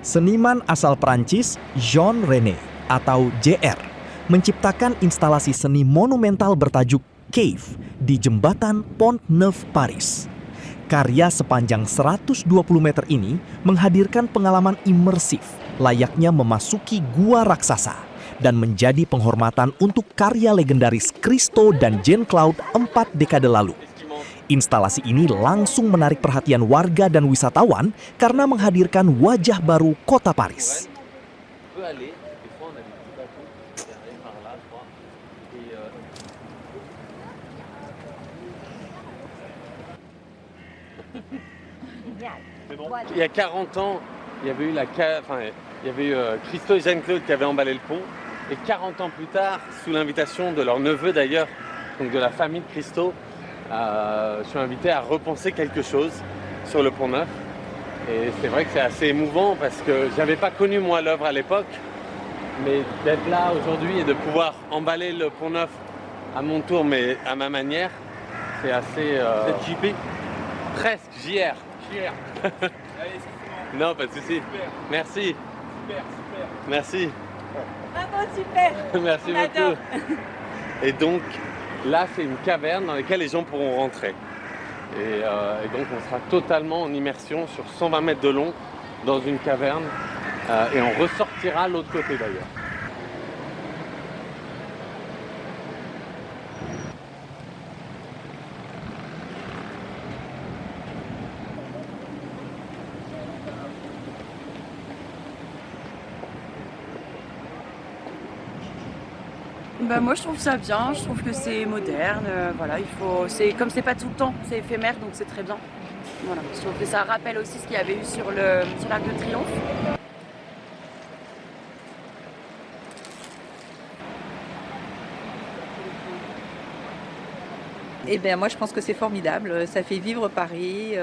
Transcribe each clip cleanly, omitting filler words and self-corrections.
Seniman asal Prancis, Jean René atau JR, menciptakan instalasi seni monumental bertajuk Cave di jembatan Pont Neuf Paris. Karya sepanjang 120 meter ini menghadirkan pengalaman imersif layaknya memasuki gua raksasa dan menjadi penghormatan untuk karya legendaris Christo dan Jean-Claude 4 dekade lalu. Instalasi ini langsung menarik perhatian warga dan wisatawan karena menghadirkan wajah baru kota Paris. Il y a 40 ans, il y avait eu Christo et Jean-Claude qui avaient emballé le pont. Et 40 ans plus tard, sous l'invitation de leur neveu d'ailleurs, donc de la famille de Christo, je suis invité à repenser quelque chose sur le Pont Neuf. Et c'est vrai que c'est assez émouvant parce que j'avais pas connu moi l'œuvre à l'époque. Mais d'être là aujourd'hui et de pouvoir emballer le Pont Neuf à mon tour, mais à ma manière, c'est assez... Vous êtes JP? Presque, JR. JR. Allez, excuse-moi. Non, pas de souci. Super. Merci. Super, super. Merci. Bravo, super. Merci On adore. beaucoup. Et donc, là, c'est une caverne dans laquelle les gens pourront rentrer. Et donc, on sera totalement en immersion sur 120 mètres de long dans une caverne. Et on ressortira l'autre côté d'ailleurs. Bah moi je trouve ça bien, je trouve que c'est moderne, voilà, c'est comme c'est pas tout le temps, c'est éphémère donc c'est très bien. Voilà, je trouve que ça rappelle aussi ce qu'il y avait eu sur l'Arc de Triomphe. Eh bien, moi, je pense que c'est formidable. Ça fait vivre Paris.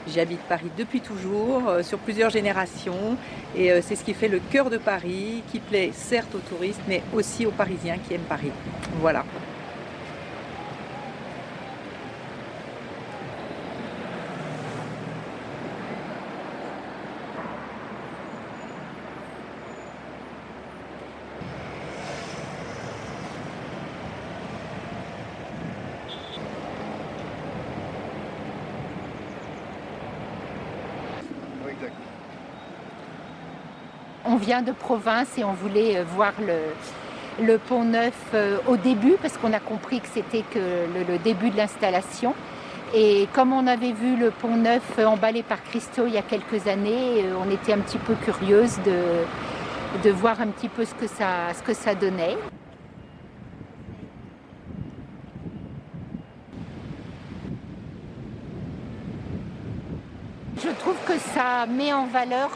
J'habite Paris depuis toujours, sur plusieurs générations. Et c'est ce qui fait le cœur de Paris, qui plaît certes aux touristes, mais aussi aux Parisiens qui aiment Paris. Voilà. On vient de province et on voulait voir le Pont Neuf au début parce qu'on a compris que c'était que le début de l'installation. Et comme on avait vu le Pont Neuf emballé par Christo il y a quelques années, on était un petit peu curieuse de voir un petit peu ce que ça donnait. Je trouve que ça met en valeur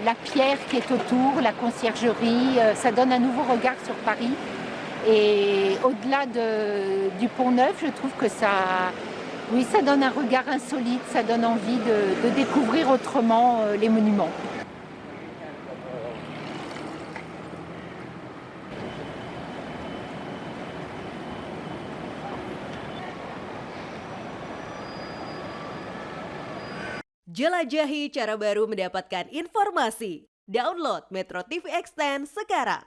la pierre qui est autour, la conciergerie, ça donne un nouveau regard sur Paris. Et au-delà du Pont Neuf, je trouve que ça donne un regard insolite, ça donne envie de découvrir autrement les monuments. Jelajahi cara baru mendapatkan informasi. Download Metro TV Extend sekarang.